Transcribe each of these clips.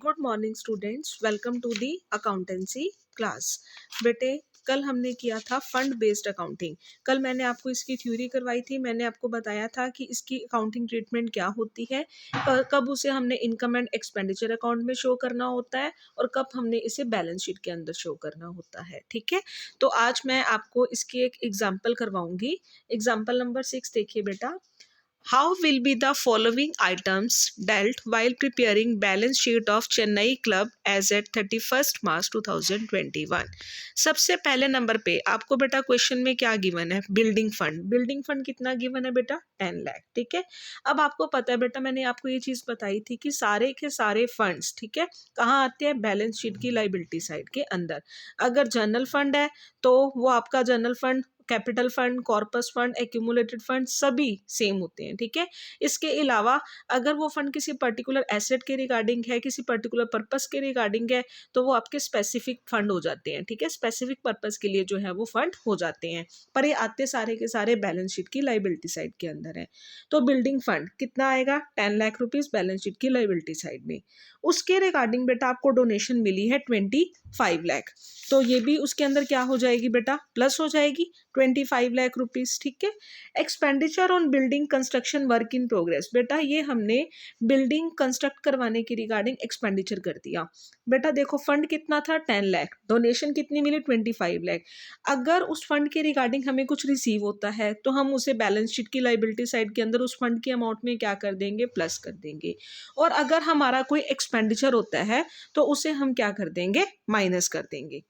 Good morning students, welcome to the accountancy class. बेटे, कल हमने किया था फंड बेस्ड अकाउंटिंग। कल मैंने आपको इसकी थ्योरी करवाई थी। मैंने आपको बताया था कि इसकी अकाउंटिंग ट्रीटमेंट क्या होती है, कब उसे हमने इनकम एंड एक्सपेंडिचर अकाउंट में शो करना होता है और कब हमने इसे बैलेंस शीट के अंदर शो करना होता है। ठीक है, तो आज मैं आपको इसकी एक एग्जाम्पल करवाऊंगी। एग्जाम्पल नंबर 6 देखिए बेटा। How will be the following items dealt while preparing balance sheet of Chennai Club as at 31st March 2021? सबसे पहले नंबर पे आपको बेटा क्वेश्चन में क्या गिवन है? Building fund. बिल्डिंग फंड कितना गिवन है बेटा? 10 लाख। ठीक है, अब आपको पता है बेटा, मैंने आपको ये चीज बताई थी कि सारे के सारे फंड्स, ठीक है, कहाँ आते हैं? बैलेंस शीट की लाइबिलिटी साइड के अंदर। अगर जनरल फंड है तो वो आपका general fund, capital fund, corpus fund, accumulated fund सभी सेम होते हैं। ठीक है, इसके अलावा अगर वो फंड किसी पर्टिकुलर एसेट के रिगार्डिंग है, किसी पर्टिकुलर पर्पस के रिगार्डिंग है, तो वो आपके स्पेसिफिक फंड हो जाते हैं। ठीक है, स्पेसिफिक पर्पस के लिए जो है वो फंड हो जाते हैं, पर ये आते सारे के सारे बैलेंस शीट की लाइबिलिटी साइड के अंदर है। तो बिल्डिंग फंड कितना आएगा? 10 लाख रुपीज बैलेंस शीट की लाइबिलिटी साइड में। उसके रिगार्डिंग बेटा आपको डोनेशन मिली है 25 लाख, तो ये भी उसके अंदर क्या हो जाएगी बेटा? प्लस हो जाएगी 25 लाख रुपीस। ठीक है, expenditure on building construction work in progress. बेटा ये हमने बिल्डिंग कंस्ट्रक्ट करवाने की रिगार्डिंग एक्सपेंडिचर कर दिया। बेटा देखो, फंड कितना था? 10 लाख, डोनेशन कितनी मिली? 25 लाख। अगर उस फंड के रिगार्डिंग हमें कुछ रिसीव होता है तो हम उसे बैलेंस शीट की लाइबिलिटी साइड के अंदर उस फंड के अमाउंट में क्या कर देंगे? प्लस कर देंगे। और अगर हमारा कोई एक्सपेंडिचर होता है तो उसे हम क्या कर देंगे? माइनस कर देंगे।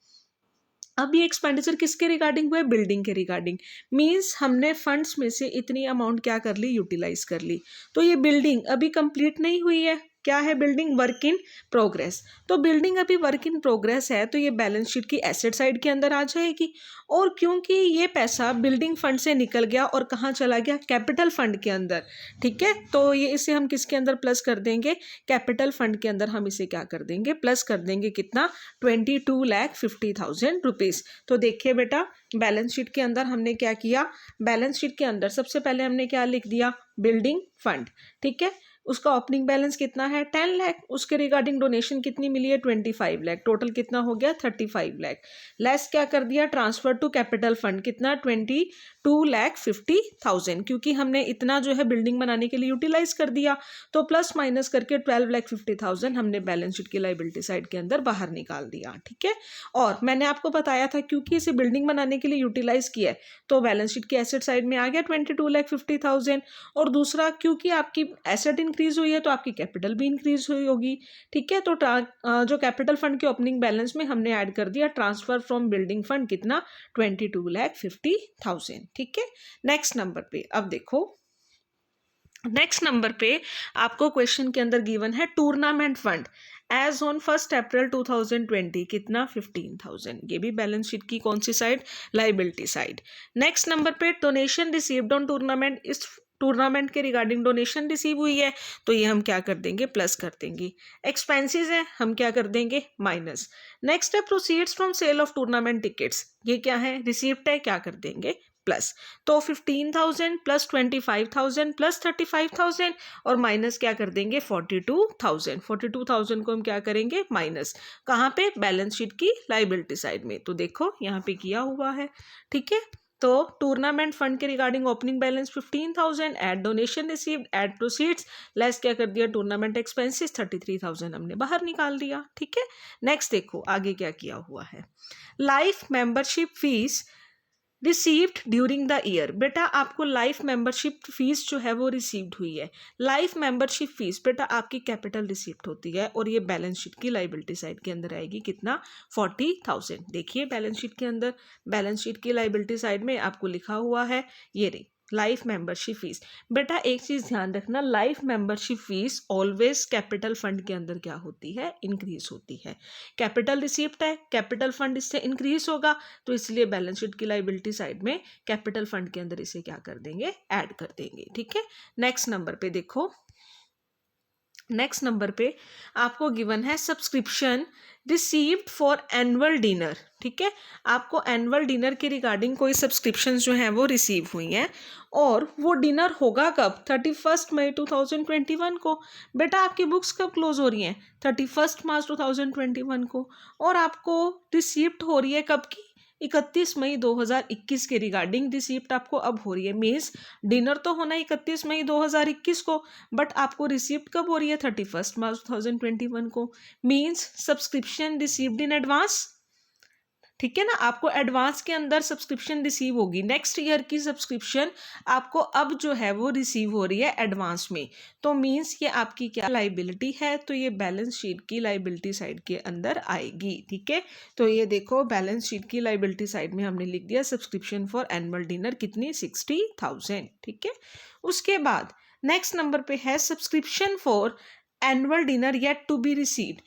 अब ये एक्सपेंडिचर किसके रिगार्डिंग हुआ है? बिल्डिंग के रिगार्डिंग। मींस हमने फंड्स में से इतनी अमाउंट क्या कर ली? यूटिलाइज कर ली। तो ये बिल्डिंग अभी कंप्लीट नहीं हुई है। क्या है? Building work in progress. तो बिल्डिंग अभी वर्क इन प्रोग्रेस है तो ये बैलेंस शीट की एसेट साइड के अंदर आ जाएगी। और क्योंकि ये पैसा बिल्डिंग फंड से निकल गया और कहाँ चला गया? कैपिटल फंड के अंदर। ठीक है, तो ये इसे हम किसके अंदर प्लस कर देंगे? कैपिटल फंड के अंदर हम इसे क्या कर देंगे? प्लस कर देंगे। कितना? 22,50,000 रुपीज। तो देखिए बेटा, बैलेंस शीट के अंदर हमने क्या किया? बैलेंस शीट के अंदर सबसे पहले हमने क्या लिख दिया? Building fund. ठीक है, उसका ओपनिंग बैलेंस कितना है? 10 लाख। उसके रिगार्डिंग डोनेशन कितनी मिली है? 25 लाख। टोटल कितना हो गया? 35 लाख। लेस क्या कर दिया? Transfer to capital fund. कितना? 22,50,000, क्योंकि हमने इतना जो है बिल्डिंग बनाने के लिए यूटिलाइज कर दिया। तो प्लस माइनस करके 12,50,000 हमने बैलेंस शीट की लाइबिलिटी साइड के अंदर बाहर निकाल दिया। ठीक है, और मैंने आपको बताया था क्योंकि इसे बिल्डिंग बनाने के लिए यूटिलाइज किया है तो बैलेंस शीट की एसेट साइड में आ गया 22,50,000। और दूसरा, क्योंकि आपकी एसेट इंक्रीज हुई है तो आपकी कैपिटल भी इंक्रीज हुई होगी। ठीक है, तो जो कैपिटल फंड के ओपनिंग बैलेंस में हमने ऐड कर दिया ट्रांसफर फ्रॉम बिल्डिंग फंड। कितना? 22,50,000। ठीक है, नेक्स्ट नंबर पे अब देखो। नेक्स्ट नंबर पे आपको क्वेश्चन के अंदर गिवन है tournament fund as on 1 April 2020। कितना? 15,000। ये भी बैलेंस शीट की कौन सी side? Liability side. Next number पे डोनेशन रिसीव्ड ऑन टूर्नामेंट। इस टूर्नामेंट के रिगार्डिंग डोनेशन रिसीव हुई है तो ये हम क्या कर देंगे? प्लस कर देंगे। एक्सपेंसेस है, हम क्या कर देंगे? माइनस। नेक्स्ट है proceeds from sale of tournament tickets. ये क्या है? रिसीव्ड है, क्या कर देंगे? प्लस। तो 15,000 प्लस 25,000 प्लस 35,000 और माइनस क्या कर देंगे? 42,000। 42,000 को हम क्या करेंगे? माइनस। कहाँ पे? बैलेंस शीट की लाइबिलिटी साइड में। तो देखो यहाँ पे किया हुआ है। ठीक है, तो टूर्नामेंट फंड के regarding opening balance 15,000, add donation received, add proceeds, less क्या कर दिया? टूर्नामेंट एक्सपेंसेस 33,000 हमने बाहर निकाल दिया। ठीक है, नेक्स्ट देखो आगे क्या किया हुआ है। Life membership fees received during the year. बेटा आपको लाइफ मेंबरशिप फीस जो है वो रिसीव्ड हुई है। लाइफ मेंबरशिप फीस बेटा आपकी कैपिटल रिसीव्ड होती है और ये बैलेंस शीट की लाइबिलिटी साइड के अंदर आएगी। कितना? 40,000। देखिए बैलेंस शीट के अंदर, बैलेंस शीट की लाइबिलिटी साइड में आपको लिखा हुआ है ये रही लाइफ मेंबरशिप फीस। बेटा एक चीज ध्यान रखना, life membership fees always capital fund के अंदर क्या होती है? इंक्रीज होती है। कैपिटल रिसीव्ड है, कैपिटल फंड इससे इंक्रीज होगा तो इसलिए बैलेंस शीट की लाइबिलिटी साइड में कैपिटल फंड के अंदर इसे क्या कर देंगे? ऐड कर देंगे। ठीक है, नेक्स्ट नंबर पे देखो। नेक्स्ट नंबर पे आपको गिवन है subscription received for annual dinner, ठीक है, आपको एनुअल डिनर के रिगार्डिंग कोई सब्सक्रिप्शन जो हैं वो रिसीव हुई हैं और वो डिनर होगा कब, 31 मई 2021 को। बेटा आपकी बुक्स कब क्लोज हो रही हैं, 31 मार्च 2021 को, और आपको रिसीप्ट हो रही है कब की, 31 मई 2021 के रिगार्डिंग रिसीप्ट आपको अब हो रही है। मीन्स डिनर तो होना 31 मई 2021 को, बट आपको रिसीप्ट कब हो रही है, 31 मार्च 2021 को। Means subscription received in advance, ठीक है ना, आपको एडवांस के अंदर सब्सक्रिप्शन रिसीव होगी। नेक्स्ट ईयर की सब्सक्रिप्शन आपको अब जो है वो रिसीव हो रही है एडवांस में, तो मीन्स ये आपकी क्या लाइबिलिटी है, तो ये बैलेंस शीट की लाइबिलिटी साइड के अंदर आएगी, ठीक है। तो ये देखो बैलेंस शीट की लाइबिलिटी साइड में हमने लिख दिया सब्सक्रिप्शन फॉर एनुअल डिनर कितनी, 60,000, ठीक है। उसके बाद नेक्स्ट नंबर पे है subscription for annual dinner yet to be received.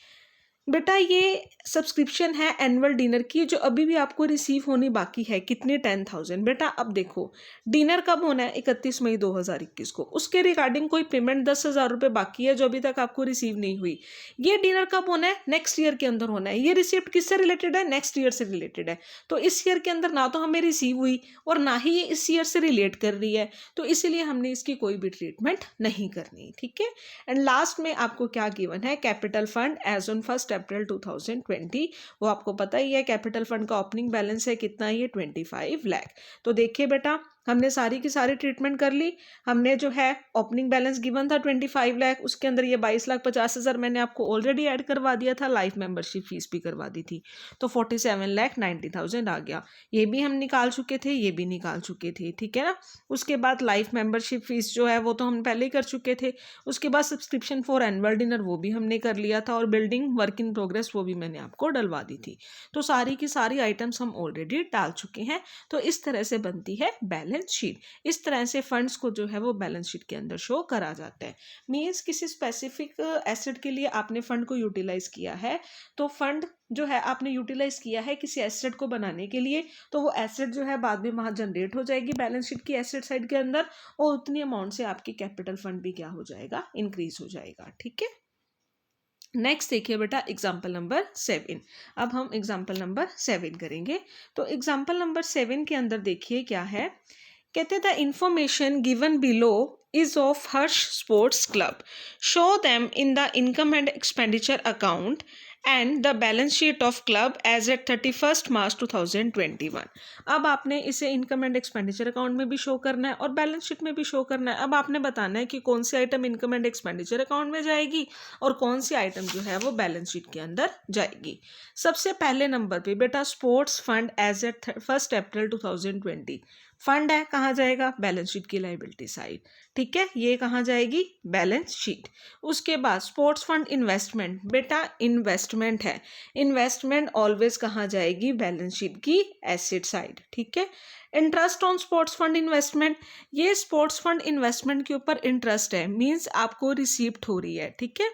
बेटा ये सब्सक्रिप्शन है एनुअल डिनर की जो अभी भी आपको रिसीव होनी बाकी है, कितनी, 10,000। बेटा अब देखो डिनर कब होना है, 31 मई 2021 को, उसके रिगार्डिंग कोई पेमेंट 10,000 रुपये बाकी है जो अभी तक आपको रिसीव नहीं हुई। ये डिनर कब होना है, नेक्स्ट ईयर के अंदर होना है। ये रिसिप्ट किससे रिलेटेड है, नेक्स्ट ईयर से रिलेटेड है, तो इस ईयर के अंदर ना तो हमें रिसीव हुई और ना ही ये इस ईयर से रिलेट कर रही है, तो इसीलिए हमने इसकी कोई भी ट्रीटमेंट नहीं करनी, ठीक है। एंड लास्ट में आपको क्या गिवन है, capital fund as on 1 April 2020, वो आपको पता ही है कैपिटल फंड का ओपनिंग बैलेंस है कितना, ये 25 लाख। तो देखिए बेटा हमने सारी की सारी ट्रीटमेंट कर ली। हमने जो है ओपनिंग बैलेंस गिवन था 25 लाख, उसके अंदर ये 22,50,000 मैंने आपको ऑलरेडी ऐड करवा दिया था, लाइफ मेंबरशिप फीस भी करवा दी थी, तो 47,90,000 आ गया। ये भी हम निकाल चुके थे, ये भी निकाल चुके थे, ठीक है ना। उसके बाद लाइफ मेंबरशिप फीस जो है वो तो हम पहले ही कर चुके थे। उसके बाद सब्सक्रिप्शन फॉर एनुअल डिनर वो भी हमने कर लिया था, और बिल्डिंग वर्क इन प्रोग्रेस वो भी मैंने आपको डलवा दी थी। तो सारी की सारी आइटम्स हम ऑलरेडी डाल चुके हैं। तो इस तरह से बनती है बैलेंस शीट। इस तरह से फंड्स को जो है वो बैलेंस शीट के अंदर शो करा जाता है। मींस किसी स्पेसिफिक एसेट के लिए आपने फंड को यूटिलाइज किया है, तो फंड जो है आपने यूटिलाइज किया है किसी एसेट को बनाने के लिए, तो वो एसेट जो है बाद में वहां जनरेट हो जाएगी बैलेंस शीट की एसेट साइड के अंदर, और उतनी अमाउंट से आपकी कैपिटल फंड भी क्या हो जाएगा, इंक्रीज हो जाएगा, ठीक है। नेक्स्ट देखिए बेटा एग्जाम्पल नंबर 7। अब हम एग्जाम्पल नंबर 7 करेंगे। तो एग्जाम्पल नंबर 7 के अंदर देखिए क्या है, कहते the information given below is of Harsh Sports Club. Show them in the income and expenditure account and the balance sheet of club as at 31st March 2021. अब आपने इसे इनकम एंड एक्सपेंडिचर अकाउंट में भी show करना है और balance sheet में भी शो करना है। अब आपने बताना है कि कौन सी item income and expenditure account में जाएगी और कौन सी आइटम जो है वो बैलेंस शीट के अंदर जाएगी। सबसे पहले नंबर पे बेटा sports fund as eight 1 April 2020 fund है, कहाँ जाएगा, बैलेंस शीट की लाइबिलिटी साइड, ठीक है, ये कहाँ जाएगी, बैलेंस शीट। उसके बाद स्पोर्ट्स फंड इन्वेस्टमेंट, बेटा इन्वेस्टमेंट है, इन्वेस्टमेंट ऑलवेज कहाँ जाएगी, बैलेंस शीट की एसेट साइड, ठीक है। Interest on sports fund investment, ये स्पोर्ट्स फंड इन्वेस्टमेंट के ऊपर इंटरेस्ट है, मीन्स आपको रिसीप्ट हो रही है, ठीक है।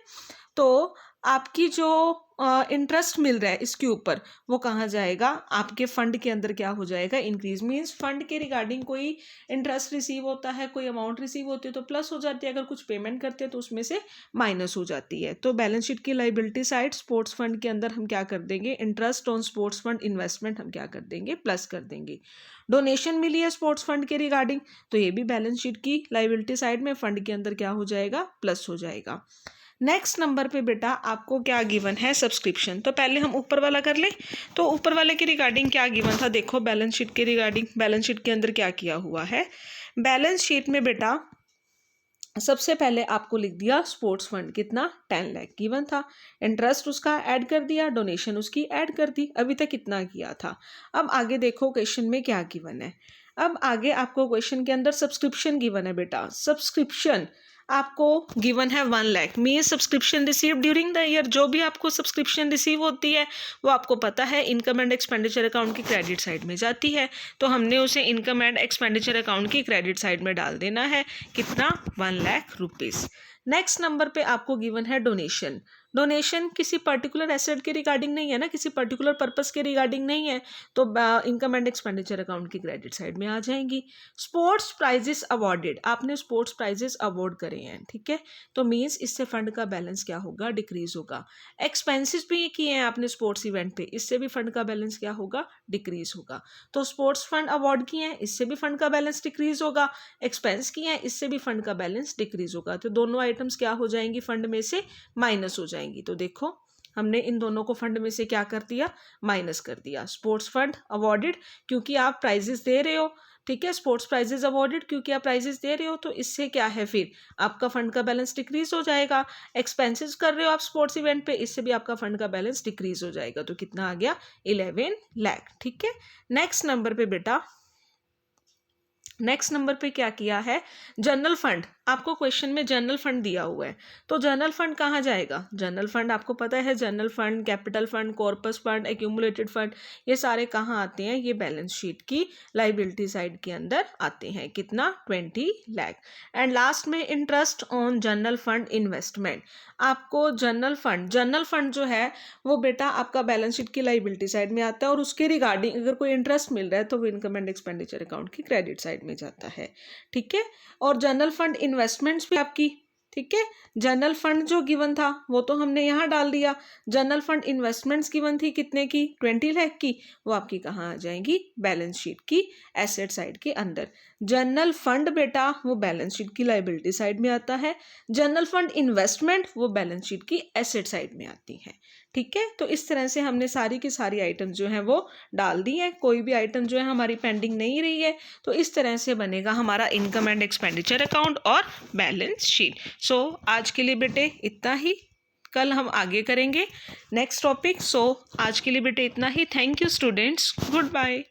तो आपकी जो इंटरेस्ट मिल रहा है इसके ऊपर वो कहाँ जाएगा, आपके फंड के अंदर क्या हो जाएगा, इंक्रीज। मीन्स फंड के रिगार्डिंग कोई इंटरेस्ट रिसीव होता है, कोई अमाउंट रिसीव होती है तो प्लस हो जाती है, अगर कुछ पेमेंट करते हैं तो उसमें से माइनस हो जाती है। तो बैलेंस शीट की लाइबिलिटी साइड स्पोर्ट्स फंड के अंदर हम क्या कर देंगे, interest on sports fund investment हम क्या कर देंगे, प्लस कर देंगे। डोनेशन मिली है स्पोर्ट्स फंड के रिगार्डिंग, तो ये भी बैलेंस शीट की लाइबिलिटी साइड में फंड के अंदर क्या हो जाएगा, प्लस हो जाएगा। नेक्स्ट नंबर पे बेटा आपको क्या गिवन है, सब्सक्रिप्शन। तो पहले हम ऊपर वाला कर लें। तो ऊपर वाले के रिगार्डिंग क्या गिवन था, देखो बैलेंस शीट के रिगार्डिंग, बैलेंस शीट के अंदर क्या किया हुआ है। बैलेंस शीट में बेटा सबसे पहले आपको लिख दिया स्पोर्ट्स फंड कितना, 10 लाख गिवन था, इंटरेस्ट उसका ऐड कर दिया, डोनेशन उसकी ऐड कर दी, अभी तक कितना किया था। अब आगे देखो क्वेश्चन में क्या गिवन है। अब आगे आपको क्वेश्चन के अंदर सब्सक्रिप्शन गिवन है बेटा, सब्सक्रिप्शन आपको गिवन है 1 lakh. Mean subscription receive during the year, जो भी आपको सब्सक्रिप्शन रिसीव होती है वो आपको पता है इनकम एंड एक्सपेंडिचर अकाउंट की क्रेडिट साइड में जाती है, तो हमने उसे इनकम एंड एक्सपेंडिचर अकाउंट की क्रेडिट साइड में डाल देना है, कितना, 1 लाख रुपीज़। नेक्स्ट नंबर पे आपको गिवन है डोनेशन। डोनेशन किसी पर्टिकुलर एसेट के रिगार्डिंग नहीं है ना, किसी पर्टिकुलर पर्पस के रिगार्डिंग नहीं है, तो इनकम एंड एक्सपेंडिचर अकाउंट की क्रेडिट साइड में आ जाएंगी। स्पोर्ट्स प्राइजेस अवॉर्डेड, आपने स्पोर्ट्स प्राइजेस अवॉर्ड करे हैं, ठीक है, तो मीन्स इससे फंड का बैलेंस क्या होगा, डिक्रीज होगा। एक्सपेंसिस भी किए हैं आपने स्पोर्ट्स इवेंट पे, इससे भी फंड का बैलेंस क्या होगा, डिक्रीज होगा। तो स्पोर्ट्स फंड अवॉर्ड किए हैं, इससे भी फंड का बैलेंस डिक्रीज होगा। एक्सपेंस किए हैं, इससे भी फंड का बैलेंस डिक्रीज होगा। तो दोनों आइटम्स क्या हो जाएंगी, फंड में से माइनस हो जाएंगी। तो देखो हमने इन दोनों को फंड में से क्या कर दिया, माइनस कर दिया। स्पोर्ट्स फंड अवॉर्डेड क्योंकि आप प्राइजेस दे रहे हो, ठीक है, स्पोर्ट्स प्राइजेस अवॉर्डेड क्योंकि आप प्राइजेस दे रहे हो, तो इससे क्या है फिर आपका फंड का बैलेंस डिक्रीज हो जाएगा। एक्सपेंसेस कर रहे हो आप स्पोर्ट्स इवेंट पे, इससे भी आपका फंड का बैलेंस डिक्रीज हो जाएगा। तो कितना आ गया, 11 लाख, ठीक है। नेक्स्ट नंबर पे बेटा, नेक्स्ट नंबर पे क्या किया है, जनरल फंड। आपको क्वेश्चन में जनरल फंड दिया हुआ है, तो जनरल फंड कहाँ जाएगा, जनरल फंड आपको पता है, general fund, capital fund, corpus fund, accumulated fund, ये सारे कहाँ आते हैं, ये बैलेंस शीट की लाइबिलिटी साइड के अंदर आते हैं। कितना, 20 लाख। एंड लास्ट में interest on general fund investment. आपको जनरल फंड जो है वो बेटा आपका बैलेंस शीट की लाइबिलिटी साइड में आता है, और उसके रिगार्डिंग अगर कोई इंटरेस्ट मिल रहा है तो वो इनकम एंड एक्सपेंडिचर अकाउंट की क्रेडिट साइड में जाता है, ठीक है। और जनरल फंड इन्वेस्टमेंट्स भी आपकी, ठीक है, जनरल फंड जो गिवन था वो तो हमने यहाँ डाल दिया। जनरल फंड इन्वेस्टमेंट्स गिवन थी कितने की, 20 लाख की, वो आपकी कहाँ आ जाएंगी, बैलेंस शीट की एसेट साइड के अंदर। जनरल फंड बेटा वो बैलेंस शीट की लाइबिलिटी साइड में आता है, जनरल फंड इन्वेस्टमेंट वो बैलेंस शीट की एसेट साइड में आती है, ठीक है। तो इस तरह से हमने सारी की सारी आइटम जो है वो डाल दी है, कोई भी आइटम जो है हमारी पेंडिंग नहीं रही है। तो इस तरह से बनेगा हमारा इनकम एंड एक्सपेंडिचर अकाउंट और बैलेंस शीट। सो आज के लिए बेटे इतना ही, कल हम आगे करेंगे नेक्स्ट टॉपिक। सो आज के लिए बेटे इतना ही। Thank you students, good bye.